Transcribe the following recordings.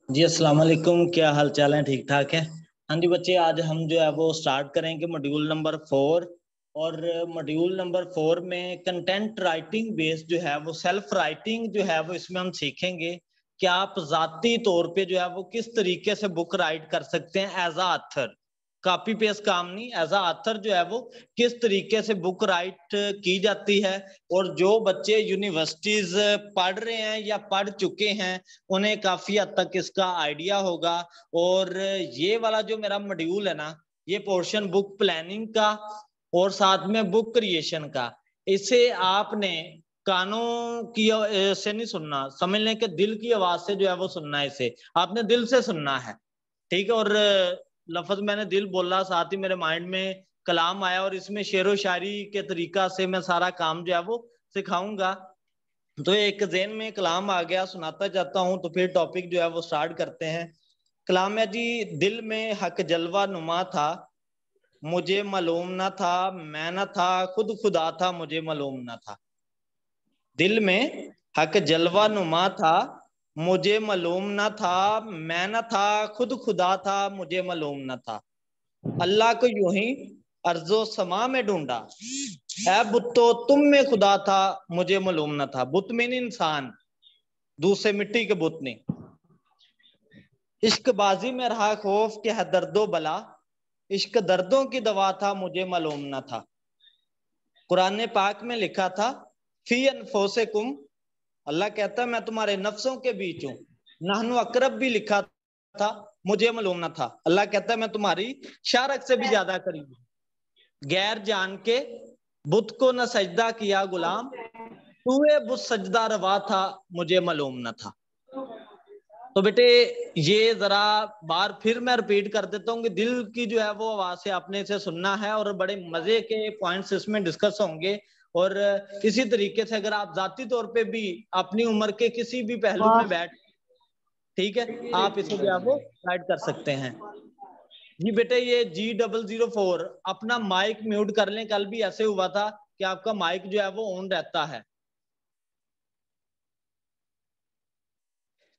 जी अस्सलाम वालेकुम, क्या हाल चाल है? ठीक ठाक है। हाँ जी बच्चे, आज हम जो है वो स्टार्ट करेंगे मॉड्यूल नंबर 4। और मॉड्यूल नंबर 4 में कंटेंट राइटिंग बेस्ड जो है वो सेल्फ राइटिंग जो है वो इसमें हम सीखेंगे कि आप जाती तौर पे जो है वो किस तरीके से बुक राइट कर सकते हैं एज आ ऑथर। कॉपी पेस्ट काम नहीं, एज आ ऑथर जो है वो किस तरीके से बुक राइट की जाती है। और जो बच्चे यूनिवर्सिटीज पढ़ रहे हैं या पढ़ चुके हैं उन्हें काफी हद तक इसका आइडिया होगा। और ये वाला जो मेरा मॉड्यूल है ना, ये पोर्शन बुक प्लानिंग का और साथ में बुक क्रिएशन का, इसे आपने कानों की से नहीं सुनना, समझ लें कि दिल की आवाज से जो है वो सुनना है। इसे आपने दिल से सुनना है, ठीक है। और लफ्ज मैंने दिल बोला, साथ ही मेरे माइंड में कलाम आया और इसमें शेरो शायरी के तरीका से मैं सारा काम जो है वो सिखाऊंगा। तो एक ज़हन में कलाम आ गया, सुनाता जाता हूं। तो फिर टॉपिक जो है वो स्टार्ट करते हैं। कलाम है जी। दिल में हक जलवा नुमा था, मुझे मालूम ना था मैं न था, खुद खुदा था मुझे मालूम ना था। दिल में हक जलवा नुमा था, मुझे मालूम ना था मैं न था, खुद खुदा था मुझे मालूम ना था। अल्लाह को यूं ही अर्जो समा में ढूंढा, ऐ बुत्तो तुम में खुदा था मुझे मालूम न था। बुत में नहीं इंसान, दूसरे मिट्टी के बुत नहीं। इश्क बाजी में रहा खौफ के है दर्दो बला, इश्क दर्दों की दवा था मुझे मालूम न था। कुरान पाक में लिखा था फी अनफुसिकुम, अल्लाह कहता है मैं तुम्हारे नफ्सों के बीच हूं। नहनु अकरब भी लिखा था, मुझे मालूम न था। अल्लाह कहता है मैं तुम्हारी शारक से भी ज्यादा करीब हूं। गैर जान के बुत को न सजदा किया गुलाम, तूए बुत सजदा रवा था मुझे मालूम न था। तो बेटे ये जरा बार फिर मैं रिपीट कर देता हूँ कि दिल की जो है वो आवाज से आपने इसे सुनना है और बड़े मजे के पॉइंट्स इसमें डिस्कस होंगे। और इसी तरीके से अगर आप जाती तौर पे भी अपनी उम्र के किसी भी पहलू में बैठ, ठीक है, आप इसे जो है वो गाइड कर सकते हैं। जी बेटे, ये G004 अपना माइक म्यूट कर लें। कल भी ऐसे हुआ था कि आपका माइक जो है वो ऑन रहता है।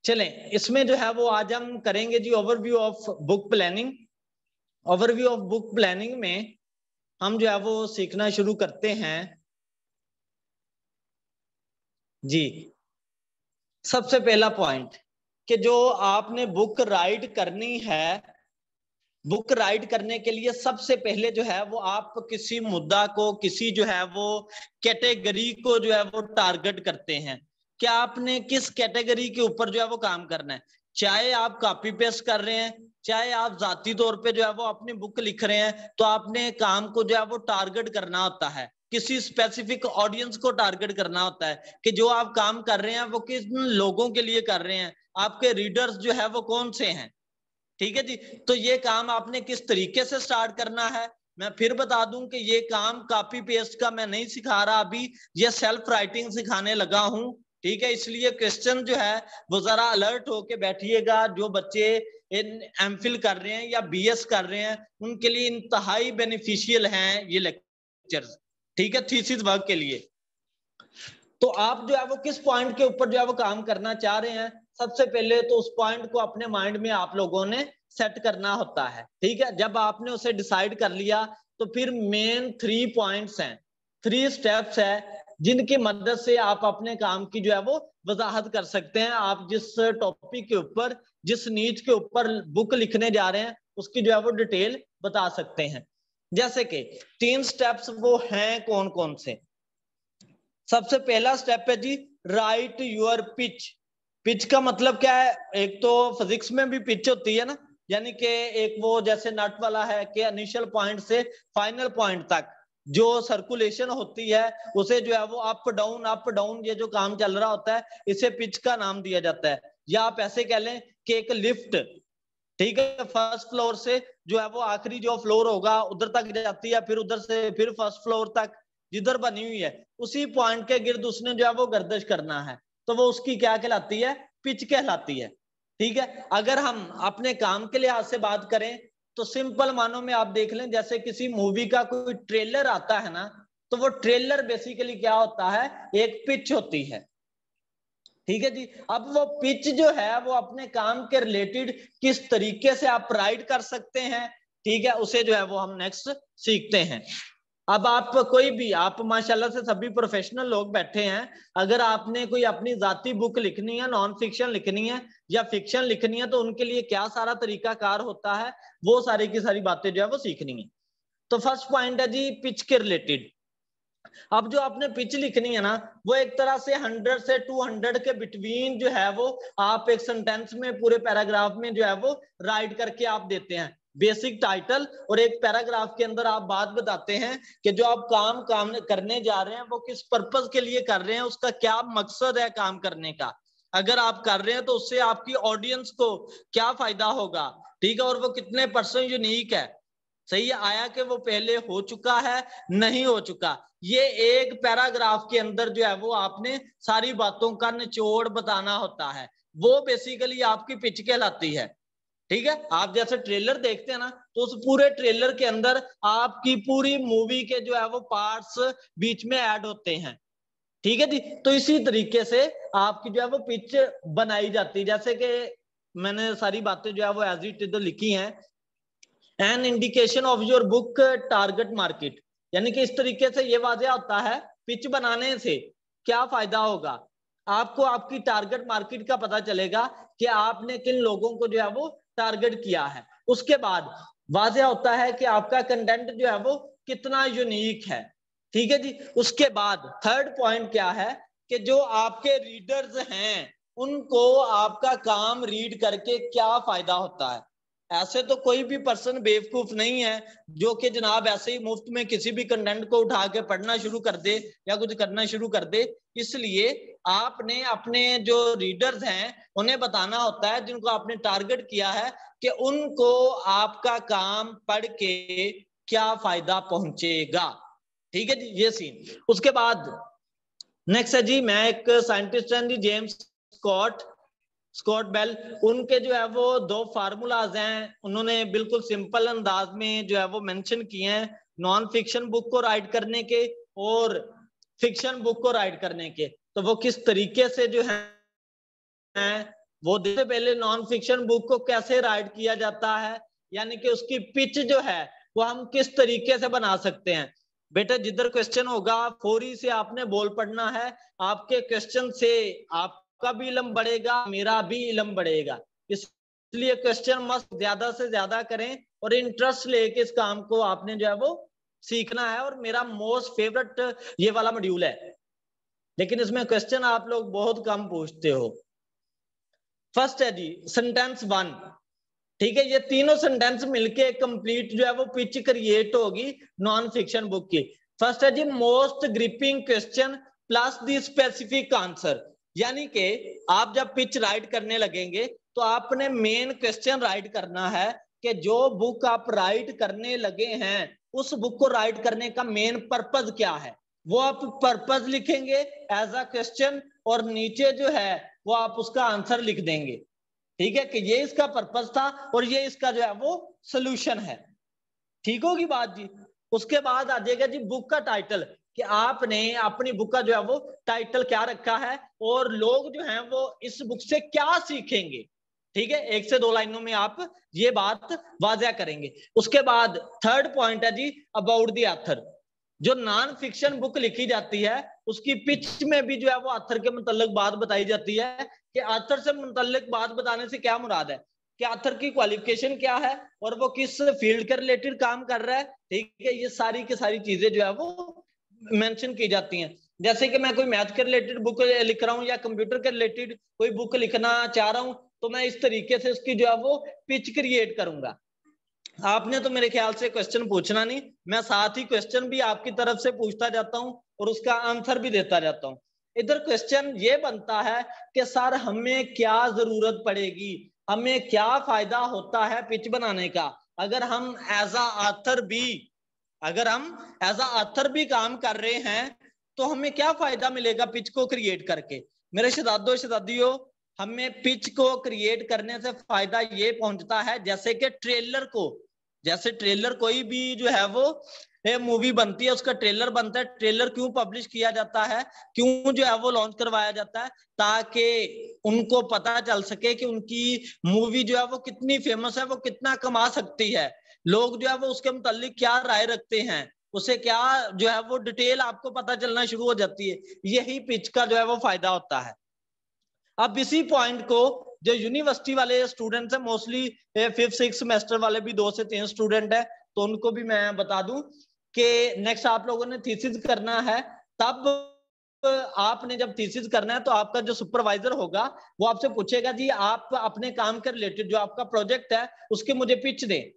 चलें, इसमें जो है वो आज हम करेंगे जी overview of book planning. Overview of book planning में हम जो है वो सीखना शुरू करते हैं जी। सबसे पहला पॉइंट कि जो आपने बुक राइट करनी है, बुक राइट करने के लिए सबसे पहले जो है वो आप किसी मुद्दा को, किसी जो है वो कैटेगरी को जो है वो टारगेट करते हैं। क्या आपने किस कैटेगरी के ऊपर जो है वो काम करना है। चाहे आप कॉपी पेस्ट कर रहे हैं, चाहे आप जाती तौर पे जो है वो अपनी बुक लिख रहे हैं, तो आपने काम को जो है वो टारगेट करना होता है, किसी स्पेसिफिक ऑडियंस को टारगेट करना होता है कि जो आप काम कर रहे हैं वो किस लोगों के लिए कर रहे हैं, आपके रीडर्स जो है वो कौन से हैं। ठीक है जी। तो ये काम आपने किस तरीके से स्टार्ट करना है, मैं फिर बता दूं कि ये काम कॉपी पेस्ट का मैं नहीं सिखा रहा अभी, ये सेल्फ राइटिंग सिखाने लगा हूं। ठीक है, इसलिए क्वेश्चन जो है वो जरा अलर्ट होके बैठिएगा। जो बच्चे एमफिल कर रहे हैं या बीएस कर रहे हैं उनके लिए इंतहाई बेनिफिशियल हैं ये लेक्चर्स, ठीक है, थीसिस वर्क के लिए। तो आप जो है वो किस पॉइंट के ऊपर जो है वो काम करना चाह रहे हैं, सबसे पहले तो उस पॉइंट को अपने माइंड में आप लोगों ने सेट करना होता है। ठीक है, जब आपने उसे डिसाइड कर लिया तो फिर मेन 3 पॉइंट्स हैं, 3 स्टेप्स है जिनकी मदद से आप अपने काम की जो है वो वजाहत कर सकते हैं। आप जिस टॉपिक के ऊपर, जिस नीच के ऊपर बुक लिखने जा रहे हैं उसकी जो है वो डिटेल बता सकते हैं। जैसे कि 3 स्टेप्स वो हैं कौन कौन से। सबसे पहला स्टेप है जी राइट यूर पिच। पिच का मतलब क्या है, एक तो फिजिक्स में भी पिच होती है ना, यानी कि एक वो जैसे नट वाला है कि इनिशियल पॉइंट से फाइनल पॉइंट तक जो सर्कुलेशन होती है उसे जो है वो अप डाउन ये जो काम चल रहा होता है इसे पिच का नाम दिया जाता है। या आप ऐसे कह लें कि एक लिफ्ट, ठीक है, फर्स्ट फ्लोर से जो है वो आखिरी जो फ्लोर होगा उधर तक जाती है, फिर उधर से फिर फर्स्ट फ्लोर तक जिधर बनी हुई है उसी पॉइंट के गिर्द उसने जो है वो गर्दिश करना है, तो वो उसकी क्या कहलाती है, पिच कहलाती है। ठीक है, अगर हम अपने काम के लिहाज से बात करें तो सिंपल मानो में आप देख लें, जैसे किसी मूवी का कोई ट्रेलर आता है ना, तो वो ट्रेलर बेसिकली क्या होता है, एक पिच होती है। ठीक है जी। अब वो पिच जो है वो अपने काम के रिलेटेड किस तरीके से आप राइट कर सकते हैं, ठीक है, उसे जो है वो हम नेक्स्ट सीखते हैं। अब आप कोई भी, आप माशाल्लाह से सभी प्रोफेशनल लोग बैठे हैं, अगर आपने कोई अपनी जाती बुक लिखनी है, नॉन फिक्शन लिखनी है या फिक्शन लिखनी है, तो उनके लिए क्या सारा तरीकाकार होता है, वो सारी की सारी बातें जो है वो सीखनी है। तो फर्स्ट पॉइंट है जी पिच के रिलेटेड। अब जो आपने पिच लिखनी है ना, वो एक तरह से 100 से 200 के बिटवीन जो है वो आप एक सेंटेंस में, पूरे पैराग्राफ में जो है वो राइट करके आप देते हैं। बेसिक टाइटल और एक पैराग्राफ के अंदर आप बात बताते हैं कि जो आप काम करने जा रहे हैं वो किस पर्पस के लिए कर रहे हैं, उसका क्या मकसद है काम करने का। अगर आप कर रहे हैं तो उससे आपकी ऑडियंस को क्या फायदा होगा, ठीक है, और वो कितने % यूनिक है, सही आया कि वो पहले हो चुका है, नहीं हो चुका। ये एक पैराग्राफ के अंदर जो है वो आपने सारी बातों का निचोड़ बताना होता है, वो बेसिकली आपकी पिच कहलाती है। ठीक है, आप जैसे ट्रेलर देखते हैं ना, तो उस पूरे ट्रेलर के अंदर आपकी पूरी मूवी के जो है वो पार्ट्स बीच में ऐड होते हैं। ठीक है जी, तो इसी तरीके से आपकी जो है वो पिच बनाई जाती है। जैसे कि मैंने सारी बातें जो है वो एज इट इज लिखी हैं। An indication of your book target market, यानी कि इस तरीके से ये वाज़ेह होता है पिच बनाने से क्या फायदा होगा आपको, आपकी टारगेट मार्केट का पता चलेगा कि आपने किन लोगों को जो है वो टारगेट किया है। उसके बाद वाज़ेह होता है कि आपका कंटेंट जो है वो कितना यूनिक है। ठीक है जी, उसके बाद थर्ड पॉइंट क्या है कि जो आपके रीडर्स हैं उनको आपका काम रीड करके क्या फायदा होता है। ऐसे तो कोई भी पर्सन बेवकूफ नहीं है जो कि जनाब ऐसे ही मुफ्त में किसी भी कंटेंट को उठा के पढ़ना शुरू कर दे या कुछ करना शुरू कर दे। इसलिए आपने अपने जो रीडर्स हैं उन्हें बताना होता है, जिनको आपने टारगेट किया है, कि उनको आपका काम पढ़ के क्या फायदा पहुंचेगा। ठीक है जी, ये सीन। उसके बाद नेक्स्ट है जी, मैं एक साइंटिस्ट हैं जी, जेम्स स्कॉट बेल, उनके जो है वो 2 फार्मूलाज हैं, उन्होंने बिल्कुल सिंपल अंदाज में जो है वो मेंशन किए हैं नॉन फिक्शन बुक को राइट करने के और फिक्शन बुक को राइट करने के। तो वो किस तरीके से जो है वो देखते पहले नॉन फिक्शन बुक को कैसे राइट किया जाता है, यानी कि उसकी पिच जो है वो हम किस तरीके से बना सकते हैं। बेटा जिधर क्वेश्चन होगा फौरी से आपने बोल पढ़ना है, आपके क्वेश्चन से आपका भी इल्म बढ़ेगा, मेरा भी इल्म बढ़ेगा। इसलिए क्वेश्चन मस्त ज्यादा से ज्यादा करें और इंटरेस्ट लेके इस काम को आपने जो है वो सीखना है। और मेरा मोस्ट फेवरेट ये वाला मॉड्यूल है, लेकिन इसमें क्वेश्चन आप लोग बहुत कम पूछते हो। फर्स्ट है जी सेंटेंस 1, ठीक है, ये तीनों सेंटेंस मिलके कंप्लीट जो है वो पिच क्रिएट होगी नॉन फिक्शन बुक की। फर्स्ट है जी most gripping question plus the specific answer, यानी कि आप जब पिच राइट करने लगेंगे तो आपने मेन क्वेश्चन राइट करना है कि जो बुक आप राइट करने लगे हैं उस बुक को राइट करने का मेन पर्पज क्या है, वो आप पर्पज लिखेंगे एज अ क्वेश्चन और नीचे जो है वो आप उसका आंसर लिख देंगे। ठीक है, कि ये इसका पर्पस था और ये इसका जो है वो सोल्यूशन है। ठीक होगी बात जी। उसके बाद आ जाएगा जी बुक का टाइटल, कि आपने अपनी बुक का जो है वो टाइटल क्या रखा है और लोग जो हैं वो इस बुक से क्या सीखेंगे। ठीक है, 1 से 2 लाइनों में आप ये बात वाज़ेह करेंगे। उसके बाद थर्ड पॉइंट है जी अबाउट द ऑथर। जो नॉन फिक्शन बुक लिखी जाती है उसकी पिच में भी जो है वो ऑथर के मुतल्लिक बात बताई जाती है, कि ऑथर से मुतल्लिक बात बताने से क्या मुराद है, कि ऑथर की क्वालिफिकेशन क्या है और वो किस फील्ड के रिलेटेड काम कर रहा है। ठीक है, ये सारी की सारी चीजें जो है वो मेंशन की जाती हैं। जैसे कि मैं कोई मैथ के रिलेटेड बुक लिख रहा हूँ या कंप्यूटर के रिलेटेड कोई बुक लिखना चाह रहा हूँ, तो मैं इस तरीके से उसकी जो है वो पिच क्रिएट करूंगा। आपने तो मेरे ख्याल से क्वेश्चन पूछना नहीं, मैं साथ ही क्वेश्चन भी आपकी तरफ से पूछता जाता हूं और उसका आंसर भी देता जाता हूं। इधर क्वेश्चन ये बनता है कि सर हमें क्या जरूरत पड़ेगी, हमें क्या फायदा होता है पिच बनाने का, अगर हम एज अ ऑथर भी काम कर रहे हैं तो हमें क्या फायदा मिलेगा पिच को क्रिएट करके। मेरे शहजादियों, हमें पिच को क्रिएट करने से फायदा ये पहुंचता है, जैसे ट्रेलर कोई भी जो है वो मूवी बनती है, उसका ट्रेलर बनता है, ट्रेलर क्यों पब्लिश किया जाता है, क्यों जो है वो लॉन्च करवाया जाता है, ताकि उनको पता चल सके कि उनकी मूवी जो है वो कितनी फेमस है, वो कितना कमा सकती है, लोग जो है वो उसके मुतालिक क्या राय रखते हैं, उसे क्या जो है वो डिटेल आपको पता चलना शुरू हो जाती है। यही पिच का जो है वो फायदा होता है। अब इसी पॉइंट को जो यूनिवर्सिटी वाले स्टूडेंट्स हैं, मोस्टली 5th 6th सेमेस्टर वाले भी 2 से 3 स्टूडेंट है, तो उनको भी मैं बता दूं कि नेक्स्ट आप लोगों ने थीसिस करना है, तब आपने जब थीसिस करना है तो आपका जो सुपरवाइजर होगा वो आपसे पूछेगा जी आप अपने काम के रिलेटेड जो आपका प्रोजेक्ट है उसके मुझे पिच दें,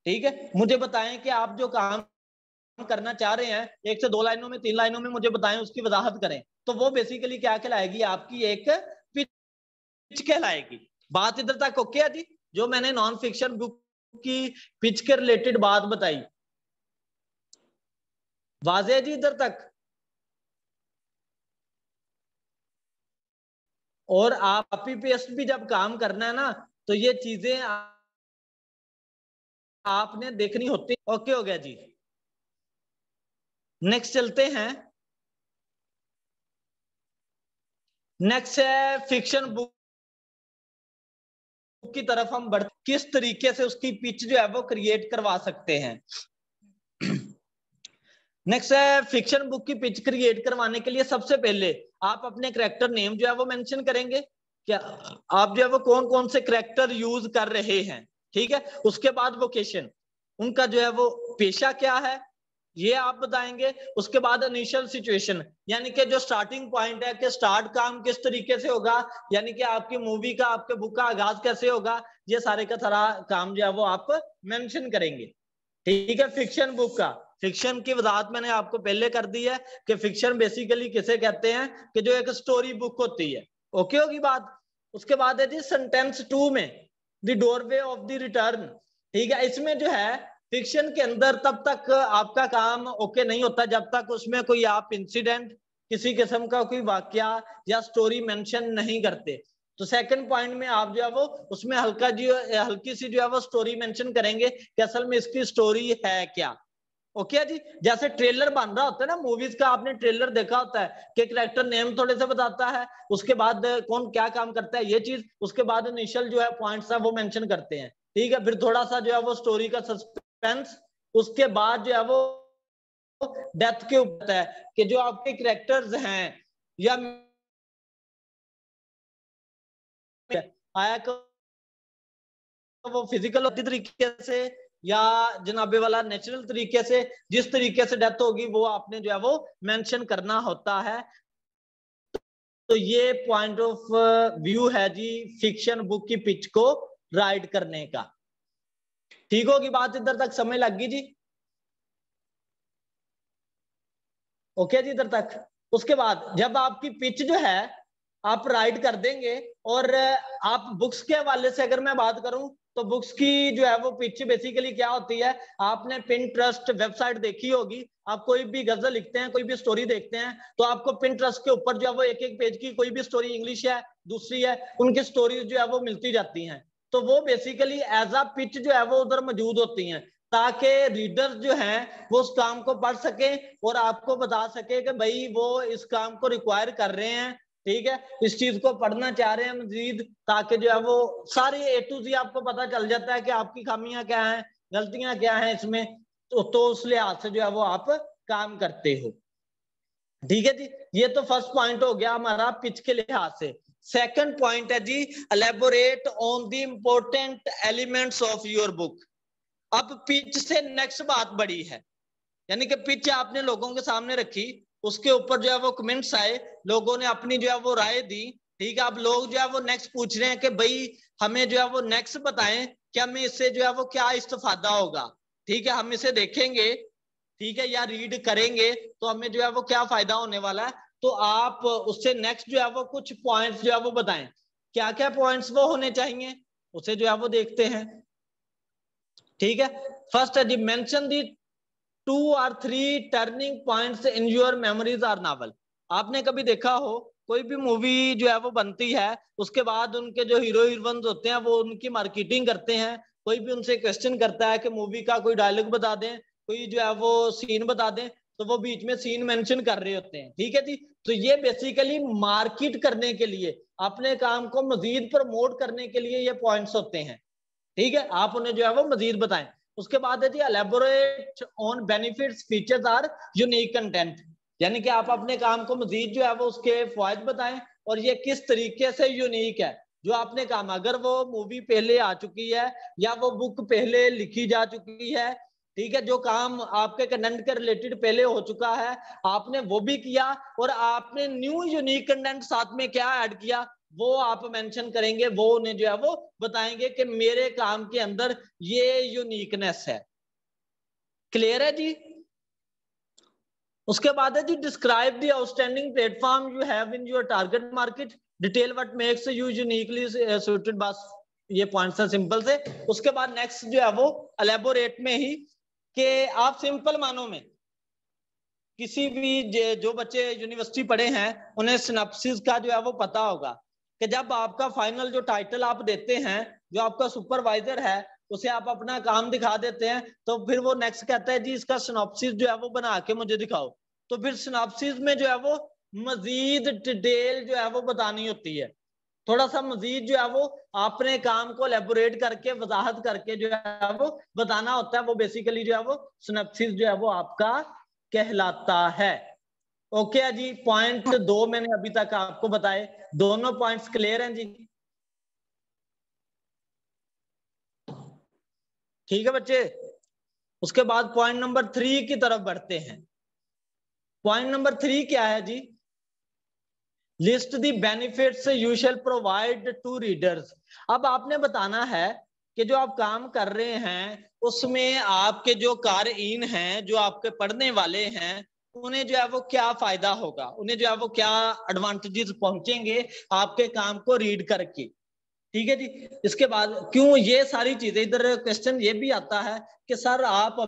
ठीक है, मुझे बताएं कि आप जो काम करना चाह रहे हैं 1 से 2 लाइनों में 3 लाइनों में मुझे बताएं, उसकी वजाहत करें, तो वो बेसिकली क्या कहलाएगी, आपकी एक पिच कहलाएगी। बात इधर तक ओके है जी? जो मैंने नॉन फिक्शन बुक की पिच के रिलेटेड बात बताई, वाज़ेह जी इधर तक? और आप कॉपी पेस्ट भी जब काम करना है ना, तो ये चीजें आपने देखनी होती। ओके हो गया जी, नेक्स्ट चलते हैं। नेक्स्ट है फिक्शन बुक की तरफ हम बढ़, किस तरीके से उसकी पिच जो है वो क्रिएट करवा सकते हैं। नेक्स्ट है फिक्शन बुक की पिच क्रिएट करवाने के लिए सबसे पहले आप अपने कैरेक्टर नेम जो है वो मेंशन करेंगे, क्या आप जो है वो कौन कौन से कैरेक्टर यूज कर रहे हैं, ठीक है। उसके बाद वोकेशन, उनका जो है वो पेशा क्या है ये आप बताएंगे। उसके बाद इनिशियल सिचुएशन, यानी कि जो स्टार्टिंग पॉइंट है कि स्टार्ट काम किस तरीके से होगा, यानी कि आपकी मूवी का आपके बुक का आगाज कैसे होगा, ये सारे का सारा काम जो है वो आप मेंशन करेंगे, ठीक है। फिक्शन बुक का, फिक्शन की वजाहत मैंने आपको पहले कर दी है कि फिक्शन बेसिकली किसे कहते हैं, कि जो एक स्टोरी बुक होती है। ओके होगी बात। उसके बाद है जी सेंटेंस 2 में the doorway of the return, ठीक है। इसमें जो है फिक्शन के अंदर तब तक आपका काम ओके नहीं होता जब तक उसमें कोई आप इंसिडेंट, किसी किस्म का कोई वाकया या स्टोरी मेंशन नहीं करते। तो सेकंड पॉइंट में आप जो है वो उसमें हल्की सी जो है वो स्टोरी मेंशन करेंगे कि असल में इसकी स्टोरी है क्या। ओके जी, जैसे ट्रेलर बन रहा होता है ना मूवीज का, आपने ट्रेलर देखा होता है कि कैरेक्टर नेम थोड़े से बताता है, उसके बाद कौन क्या काम करता है ये चीज, उसके बाद इनिशियल जो है पॉइंट्स है वो मेंशन करते हैं, ठीक है। फिर थोड़ा सा जो है वो स्टोरी का सस्पेंस, उसके बाद जो है वो डेथ के ऊपर है कि जो आपके कैरेक्टर्स हैं या आया वो फिजिकल तरीके से या जनाबे वाला नेचुरल तरीके से, जिस तरीके से डेथ होगी वो आपने जो है वो मेंशन करना होता है। तो ये पॉइंट ऑफ व्यू है जी फिक्शन बुक की पिच को राइट करने का। ठीक होगी बात, इधर तक समझ लग गई जी? ओके जी इधर तक। उसके बाद जब आपकी पिच जो है आप राइट कर देंगे, और आप बुक्स के हवाले से अगर मैं बात करूं तो बुक्स की जो है वो पिच बेसिकली क्या होती है, आपने पिंटरेस्ट वेबसाइट देखी होगी, आप कोई भी गजल लिखते हैं, कोई भी स्टोरी देखते हैं, तो आपको पिंटरेस्ट के ऊपर जो है वो एक एक पेज की कोई भी स्टोरी, इंग्लिश है दूसरी है, उनकी स्टोरीज जो है वो मिलती जाती हैं। तो वो बेसिकली एज अ पिच जो है वो उधर मौजूद होती हैं, ताकि रीडर्स जो हैं वो उस काम को पढ़ सके और आपको बता सके कि भाई वो इस काम को रिक्वायर कर रहे हैं, ठीक है, इस चीज को पढ़ना चाह रहे हैं मजीद, ताकि जो है वो सारी A to Z आपको पता चल जाता है कि आपकी खामियां क्या हैं, गलतियां क्या हैं इसमें, तो उस लिहाज से जो है वो आप काम करते हो। ठीक है जी, ये तो फर्स्ट पॉइंट हो गया हमारा पिच के लिहाज से। सेकंड पॉइंट है जी elaborate on the important elements of your book. अब पिच से नेक्स्ट बात बड़ी है, यानी कि पिच आपने लोगों के सामने रखी, उसके ऊपर जो है वो कमेंट्स आए, लोगों ने अपनी जो है वो राय दी, ठीक है। अब लोग जो है वो नेक्स्ट पूछ रहे हैं कि भाई हमें जो है वो नेक्स्ट बताएं कि हमें इससे जो है वो क्या इस्तेफादा होगा, ठीक है, हम इसे देखेंगे, ठीक है, या रीड करेंगे तो हमें जो है वो क्या फायदा होने वाला है। तो आप उससे नेक्स्ट जो है वो कुछ पॉइंट्स जो है वो बताएं, क्या क्या पॉइंट्स वो होने चाहिए, उसे जो है वो देखते हैं। ठीक है, फर्स्ट है जी mention the 2 or 3 turning points in your memories और नॉवल। आपने कभी देखा हो कोई भी मूवी जो है वो बनती है, उसके बाद उनके जो हीरो हीरोइंस होते हैं वो उनकी मार्केटिंग करते हैं, कोई भी उनसे क्वेश्चन करता है कि मूवी का कोई डायलॉग बता दें, कोई जो है वो सीन बता दें तो वो बीच में सीन मेंशन कर रहे होते हैं, ठीक है जी। तो ये बेसिकली मार्केट करने के लिए, अपने काम को मजीद प्रमोट करने के लिए ये पॉइंट्स होते हैं, ठीक है। आप उन्हें जो है वो मजीद बताएं। उसके बाद है जी elaborate on benefits features or unique content, यानी कि आप अपने काम को मजीद जो है वो उसके फायदे बताएं और ये किस तरीके से यूनिक है जो आपने काम, अगर वो मूवी पहले आ चुकी है या वो बुक पहले लिखी जा चुकी है, ठीक है, जो काम आपके कंटेंट के रिलेटेड पहले हो चुका है आपने वो भी किया और आपने न्यू यूनिक कंटेंट साथ में क्या ऐड किया वो आप मेंशन करेंगे, वो उन्हें जो है वो बताएंगे कि मेरे काम के अंदर ये यूनिकनेस है। क्लियर है जी। उसके बाद है जी describe the outstanding platform you have in your target market, detail what makes you uniquely suited, बस ये पॉइंट्स हैं सिंपल से। उसके बाद नेक्स्ट जो है वो एलेबोरेट में ही कि आप सिंपल मानों में किसी भी जो बच्चे यूनिवर्सिटी पढ़े हैं उन्हें सिनॉप्सिस का जो है वो पता होगा कि जब आपका फाइनल जो टाइटल आप देते हैं, जो आपका सुपरवाइजर है उसे आप अपना काम दिखा देते हैं, तो फिर वो नेक्स्ट कहता है जी इसका सिनॉप्सिस जो है वो बना के मुझे दिखाओ। तो फिर सिनॉप्सिस में जो है वो मजीद डिटेल जो है वो बतानी होती है, थोड़ा सा मजीद जो है वो अपने काम को एलेबोरेट करके वजाहत करके जो है वो बताना होता है, वो बेसिकली जो है वो सिनॉप्सिस जो है वो आपका कहलाता है। ओके जी, पॉइंट 2 मैंने अभी तक आपको बताए, दोनों पॉइंट्स क्लियर हैं जी? ठीक है बच्चे। उसके बाद पॉइंट नंबर 3 की तरफ बढ़ते हैं। पॉइंट नंबर 3 क्या है जी? List the benefits you shall provide to readers. अब आपने बताना है कि जो आप काम कर रहे हैं उसमें आपके जो कारईन हैं, जो आपके पढ़ने वाले हैं, उन्हें जो है वो क्या फायदा होगा, उन्हें जो है वो क्या एडवांटेजेस पहुंचेंगे आपके काम को रीड करके, ठीक है जी। इसके बाद क्यों ये सारी चीजें, इधर क्वेश्चन ये भी आता है कि सर आप